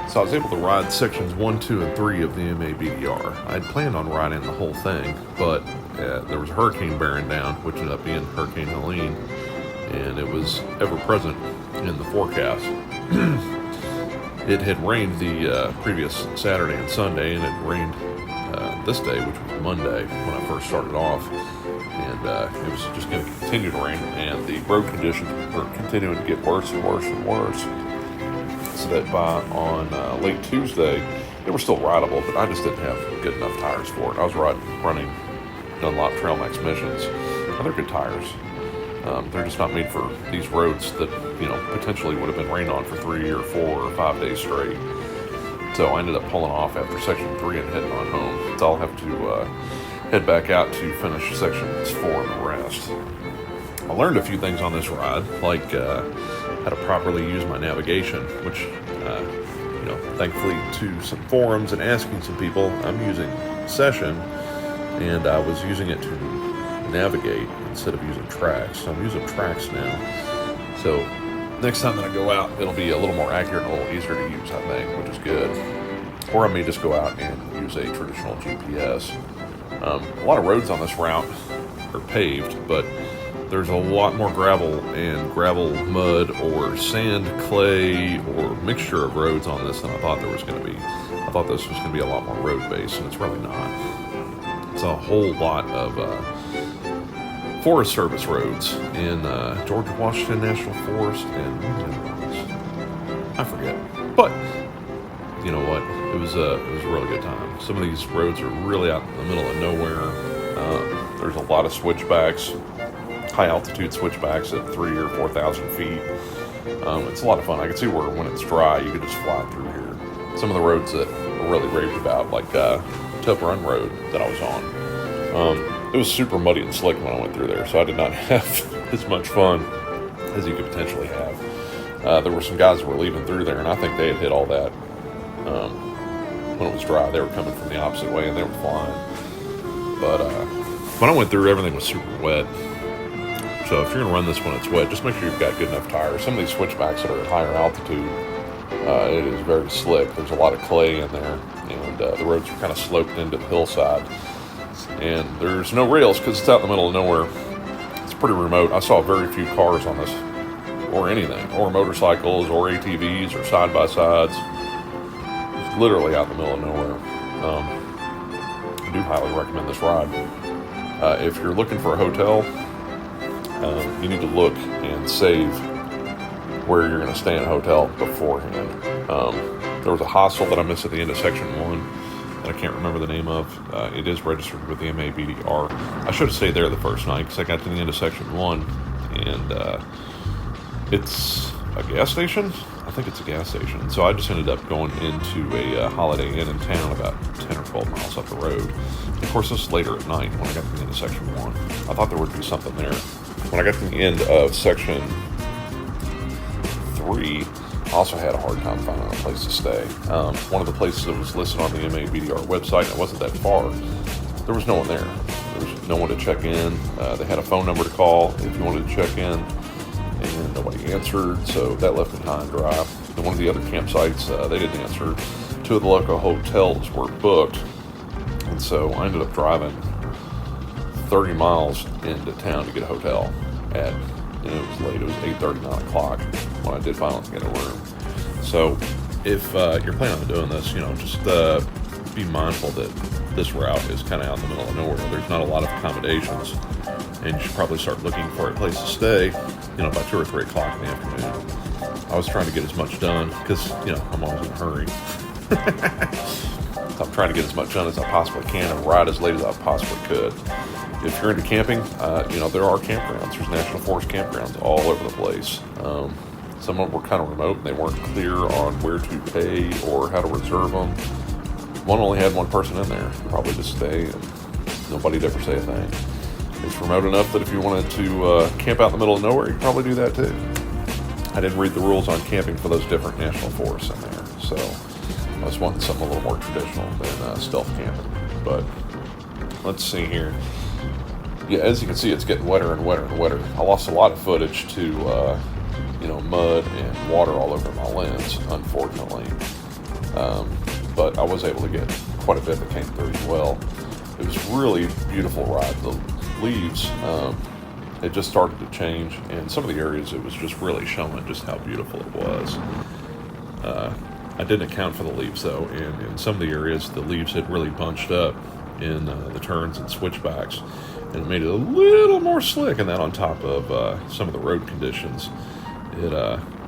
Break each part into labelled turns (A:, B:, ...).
A: So I was able to ride sections 1, 2, and 3 of the MABDR. I had planned on riding the whole thing, but there was a hurricane bearing down, which ended up being Hurricane Helene, and it was ever present in the forecast. It had rained the previous Saturday and Sunday, and it rained this day, which was Monday, when I first started off. And it was just going to continue to rain, and the road conditions were continuing to get worse and worse and worse. So that on late Tuesday, they were still rideable, but I just didn't have good enough tires for it. I was running Dunlop Trail Max Missions, and they're good tires. They're just not made for these roads that, potentially would have been rained on for 3 or 4 or 5 days straight. So I ended up pulling off after section 3 and heading on home. So I'll have to head back out to finish sections 4 and the rest. I learned a few things on this ride, like how to properly use my navigation, which, thankfully to some forums and asking some people, I'm using Session, and I was using it to navigate instead of using tracks. So I'm using tracks now. So next time that I go out, it'll be a little more accurate and a little easier to use, I think, which is good. Or I may just go out and use a traditional GPS. A lot of roads on this route are paved, but there's a lot more gravel and gravel mud or sand, clay, or mixture of roads on this than I thought there was going to be. I thought this was going to be a lot more road-based, and it's really not. It's a whole lot of Forest Service roads in Georgia Washington National Forest and I forget. But you know what? It was a really good time. Some of these roads are really out in the middle of nowhere. There's a lot of switchbacks, high altitude switchbacks at 3,000 or 4,000 feet. It's a lot of fun. I can see where when it's dry, you can just fly through here. Some of the roads that were really raved about, like Tub Run Road that I was on. It was super muddy and slick when I went through there, so I did not have as much fun as you could potentially have. There were some guys that were leaving through there, and I think they had hit all that when it was dry. They were coming from the opposite way, and they were flying. But when I went through, everything was super wet. So if you're going to run this when it's wet, just make sure you've got good enough tires. Some of these switchbacks that are at higher altitude, it is very slick. There's a lot of clay in there, and the roads are kind of sloped into the hillside. And there's no rails because it's out in the middle of nowhere. It's pretty remote. I saw very few cars on this, or anything, or motorcycles, or ATVs, or side-by-sides. It's literally out in the middle of nowhere. I do highly recommend this ride. If you're looking for a hotel, you need to look and save where you're going to stay in a hotel beforehand. There was a hostel that I missed at the end of section 1. I can't remember the name of. It is registered with the MABDR. I should have stayed there the first night because I got to the end of section 1, and it's a gas station. I think it's a gas station. So I just ended up going into a Holiday Inn in town about 10 or 12 miles up the road. Of course, this is later at night when I got to the end of section 1. I thought there would be something there. When I got to the end of section 3, I also had a hard time finding a place to stay. One of the places that was listed on the MABDR website, and it wasn't that far, there was no one there. There was no one to check in. They had a phone number to call if you wanted to check in, and nobody answered, so that left me high and dry. And one of the other campsites, they didn't answer. 2 of the local hotels were booked, and so I ended up driving 30 miles into town to get a hotel at, and it was late. It was 8:30, 9 o'clock when I did finally get a room. So if you're planning on doing this, just be mindful that this route is kind of out in the middle of nowhere. There's not a lot of accommodations, and you should probably start looking for a place to stay, by 2 or 3 o'clock in the afternoon. I was trying to get as much done because, I'm always in a hurry. So I'm trying to get as much done as I possibly can and ride as late as I possibly could. If you're into camping, there are campgrounds. There's national forest campgrounds all over the place. Some of them were kind of remote, and they weren't clear on where to pay or how to reserve them. One only had one person in there. You probably just stay, and nobody'd ever say a thing. It's remote enough that if you wanted to camp out in the middle of nowhere, you could probably do that too. I didn't read the rules on camping for those different national forests in there, so I was wanting something a little more traditional than stealth camping. But let's see here. Yeah, as you can see, it's getting wetter and wetter and wetter. I lost a lot of footage to, mud and water all over my lens, unfortunately. But I was able to get quite a bit that came through as well. It was really beautiful ride. The leaves, it just started to change, and some of the areas it was just really showing just how beautiful it was. I didn't account for the leaves though, and in some of the areas the leaves had really bunched up in the turns and switchbacks, and it made it a little more slick, and that on top of some of the road conditions, it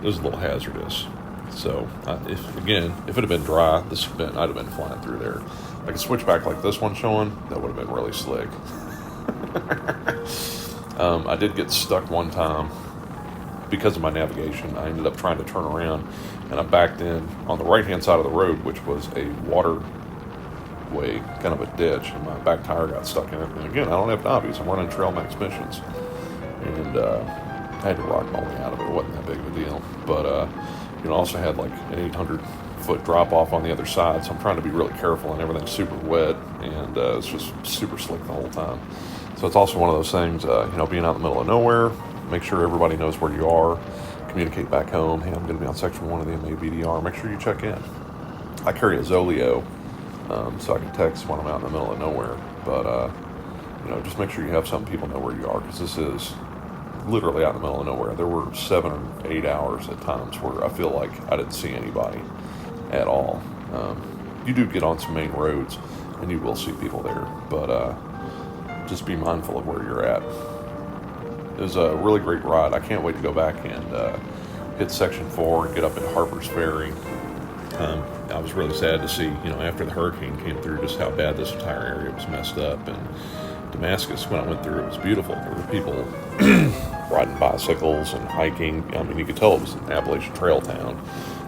A: was a little hazardous. So if it had been dry, I'd have been flying through there. Like a switchback like this one showing, that would have been really slick. I did get stuck one time because of my navigation. I ended up trying to turn around, and I backed in on the right-hand side of the road, which was a waterway, kind of a ditch, and my back tire got stuck in it. And again, I don't have knobbies. I'm running Trail Max missions, and I had to rock my way out of it. It wasn't that big of a deal, but also had like an 800-foot drop off on the other side, so I'm trying to be really careful, and everything's super wet, and it's just super slick the whole time. So it's also one of those things, being out in the middle of nowhere, make sure everybody knows where you are, communicate back home. Hey, I'm going to be on section 1 of the MABDR. Make sure you check in. I carry a Zoleo, so I can text when I'm out in the middle of nowhere, but just make sure you have some people know where you are, because this is literally out in the middle of nowhere. There were 7 or 8 hours at times where I feel like I didn't see anybody at all. You do get on some main roads, and you will see people there, but just be mindful of where you're at. It was a really great ride. I can't wait to go back and hit Section 4 and get up into Harper's Ferry. I was really sad to see, after the hurricane came through, just how bad this entire area was messed up. And Damascus, when I went through, it was beautiful. There were people riding bicycles and hiking. I mean, you could tell it was an Appalachian Trail town.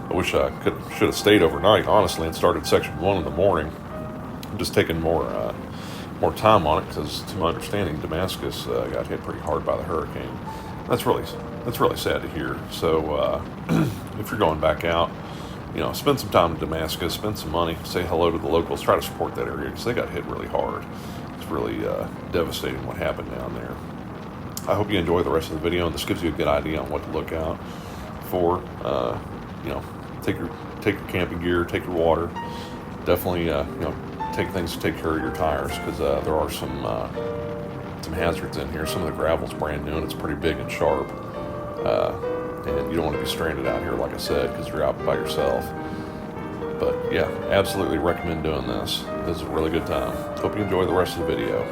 A: I wish I should have stayed overnight, honestly, and started Section 1 in the morning. I'm just taking more time on it, because to my understanding, Damascus got hit pretty hard by the hurricane. That's really sad to hear. So if you're going back out, spend some time in Damascus, spend some money, say hello to the locals, try to support that area, because they got hit really hard. It's really devastating what happened down there. I hope you enjoy the rest of the video, and this gives you a good idea on what to look out for. Take your camping gear, take your water. Definitely, take things to take care of your tires, because there are some hazards in here. Some of the gravel's brand new, and it's pretty big and sharp. And you don't want to be stranded out here, like I said, because you're out by yourself. But yeah, absolutely recommend doing this. This is a really good time. Hope you enjoy the rest of the video.